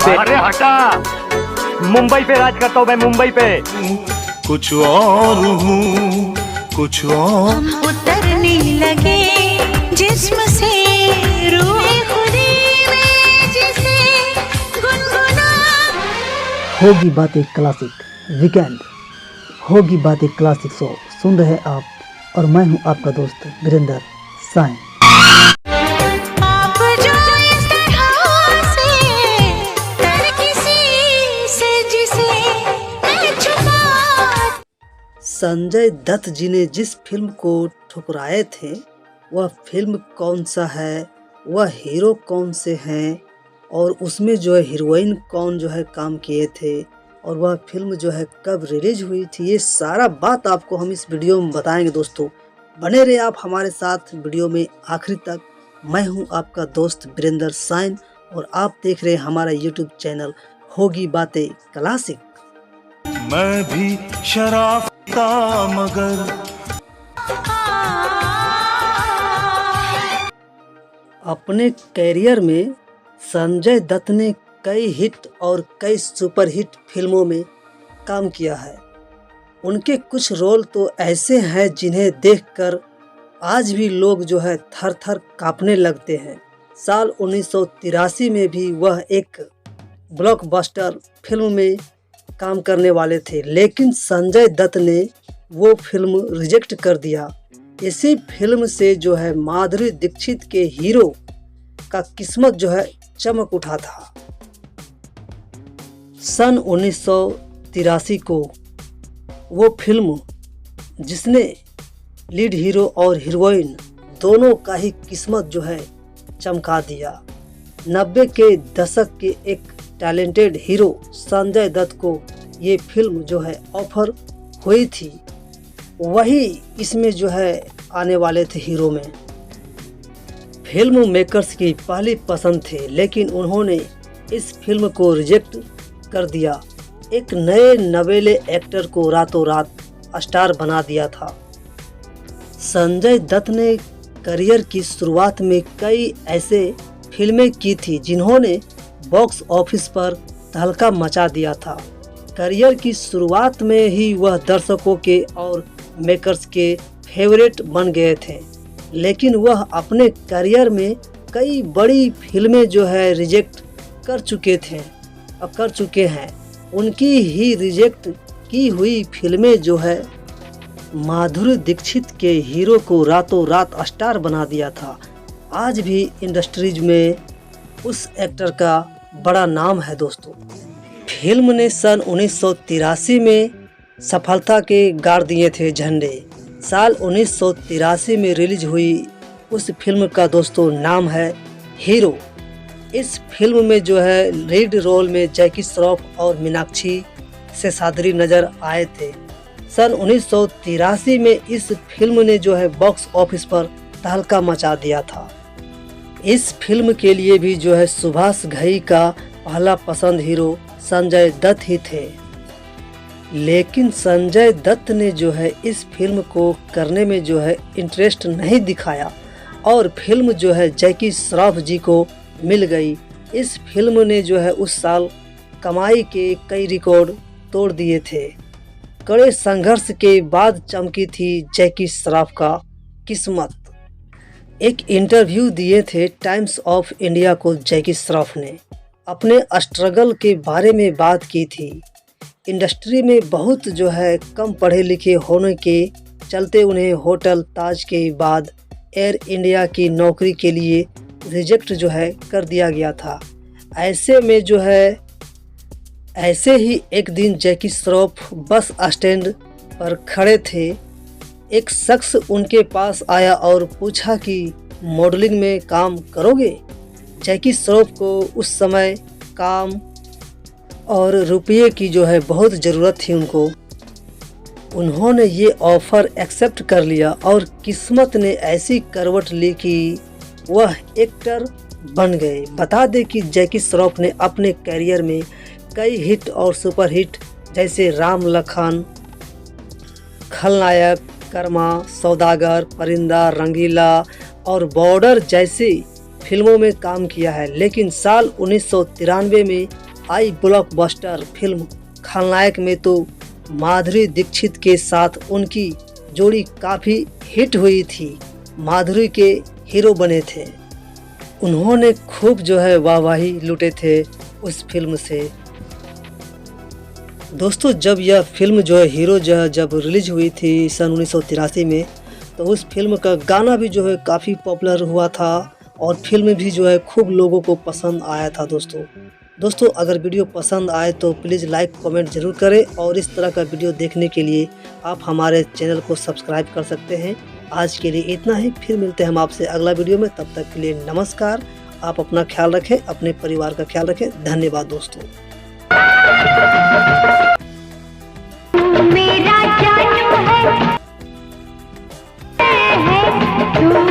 पे। अरे हटा, मुंबई पे राज करता हूँ मैं, मुंबई पे। कुछ और हूँ, कुछ और। हम उतरने लगे जिस्म से, रूहे खुदी में जिसे गुनगुना। होगी बातें क्लासिक वीकेंड, होगी बातें क्लासिक शो सुन रहे आप, और मैं हूं आपका दोस्त वीरेंद्र साइन। आप जो इस तरह से कर किसी से जिसे मैं छुपा। संजय दत्त जी ने जिस फिल्म को ठुकराए थे, वह फिल्म कौन सा है, वह हीरो कौन से हैं, और उसमें जो है हीरोइन कौन जो है काम किए थे, और वह फिल्म जो है कब रिलीज हुई थी, ये सारा बात आपको हम इस वीडियो में बताएंगे दोस्तों। बने रहे आप हमारे साथ वीडियो में आखिरी तक। मैं हूं आपका दोस्त वीरेंद्र साइन, और आप देख रहे हैं हमारा यूट्यूब चैनल होगी बातें क्लासिक। मैं भी शराफता मगर अपने कैरियर में संजय दत्त ने कई हिट और कई सुपरहिट फिल्मों में काम किया है। उनके कुछ रोल तो ऐसे हैं जिन्हें देखकर आज भी लोग जो है थर थर कांपने लगते हैं। साल 1983 में भी वह एक ब्लॉकबस्टर फिल्म में काम करने वाले थे, लेकिन संजय दत्त ने वो फिल्म रिजेक्ट कर दिया। इसी फिल्म से जो है माधुरी दीक्षित के हीरो का किस्मत जो है चमक उठा था। सन 1983 को वो फिल्म जिसने लीड हीरो और हीरोइन दोनों का ही किस्मत जो है चमका दिया। 90 के दशक के एक टैलेंटेड हीरो संजय दत्त को ये फिल्म जो है ऑफर हुई थी, वही इसमें जो है आने वाले थे हीरो में। फिल्म मेकर्स की पहली पसंद थे, लेकिन उन्होंने इस फिल्म को रिजेक्ट कर दिया। एक नए नवेले एक्टर को रातों रात स्टार बना दिया था। संजय दत्त ने करियर की शुरुआत में कई ऐसे फिल्में की थी जिन्होंने बॉक्स ऑफिस पर तहलका मचा दिया था। करियर की शुरुआत में ही वह दर्शकों के और मेकर्स के फेवरेट बन गए थे, लेकिन वह अपने करियर में कई बड़ी फिल्में जो है रिजेक्ट कर चुके हैं। उनकी ही रिजेक्ट की हुई फिल्में जो है माधुरी दीक्षित के हीरो को रातों रात स्टार बना दिया था। आज भी इंडस्ट्रीज में उस एक्टर का बड़ा नाम है दोस्तों। फिल्म ने सन 1983 में सफलता के गाड़ दिए थे झंडे। साल 1983 में रिलीज हुई उस फिल्म का दोस्तों नाम है हीरो। इस फिल्म में जो है लीड रोल में जैकी श्रॉफ और मीनाक्षी शेषाद्री नजर आए थे। सन 1983 में इस फिल्म ने जो है बॉक्स ऑफिस पर तहलका मचा दिया था। इस फिल्म के लिए भी जो है सुभाष घई का पहला पसंद हीरो संजय दत्त ही थे, लेकिन संजय दत्त ने जो है इस फिल्म को करने में जो है इंटरेस्ट नहीं दिखाया, और फिल्म जो है जैकी श्रॉफ जी को मिल गई। इस फिल्म ने जो है उस साल कमाई के कई रिकॉर्ड तोड़ दिए थे। कड़े संघर्ष के बाद चमकी थी जैकी श्रॉफ का किस्मत। एक इंटरव्यू दिए थे टाइम्स ऑफ इंडिया को जैकी श्रॉफ ने अपने स्ट्रगल के बारे में बात की थी। इंडस्ट्री में बहुत जो है कम पढ़े लिखे होने के चलते उन्हें होटल ताज के बाद एयर इंडिया की नौकरी के लिए रिजेक्ट जो है कर दिया गया था। ऐसे में जो है ऐसे ही एक दिन जैकी श्रॉफ बस स्टैंड पर खड़े थे। एक शख्स उनके पास आया और पूछा कि मॉडलिंग में काम करोगे। जैकी श्रॉफ को उस समय काम और रुपये की जो है बहुत ज़रूरत थी उनको। उन्होंने ये ऑफ़र एक्सेप्ट कर लिया और किस्मत ने ऐसी करवट ली कि वह एक्टर बन गए। बता दें कि जैकी श्रॉफ ने अपने करियर में कई हिट और सुपर हिट जैसे राम लखन, खलनायक, कर्मा, सौदागर, परिंदा, रंगीला और बॉर्डर जैसी फिल्मों में काम किया है। लेकिन साल 1993 में आई ब्लॉकबस्टर फिल्म खलनायक में तो माधुरी दीक्षित के साथ उनकी जोड़ी काफ़ी हिट हुई थी। माधुरी के हीरो बने थे, उन्होंने खूब जो है वाहवाही लूटे थे उस फिल्म से। दोस्तों जब यह फिल्म जो है हीरो जो है जब रिलीज हुई थी सन 1983 में, तो उस फिल्म का गाना भी जो है काफ़ी पॉपुलर हुआ था और फिल्म भी जो है खूब लोगों को पसंद आया था। दोस्तों अगर वीडियो पसंद आए तो प्लीज़ लाइक कमेंट ज़रूर करें और इस तरह का वीडियो देखने के लिए आप हमारे चैनल को सब्सक्राइब कर सकते हैं। आज के लिए इतना ही, फिर मिलते हैं हम आपसे अगला वीडियो में। तब तक के लिए नमस्कार। आप अपना ख्याल रखें, अपने परिवार का ख्याल रखें। धन्यवाद दोस्तों। मेरा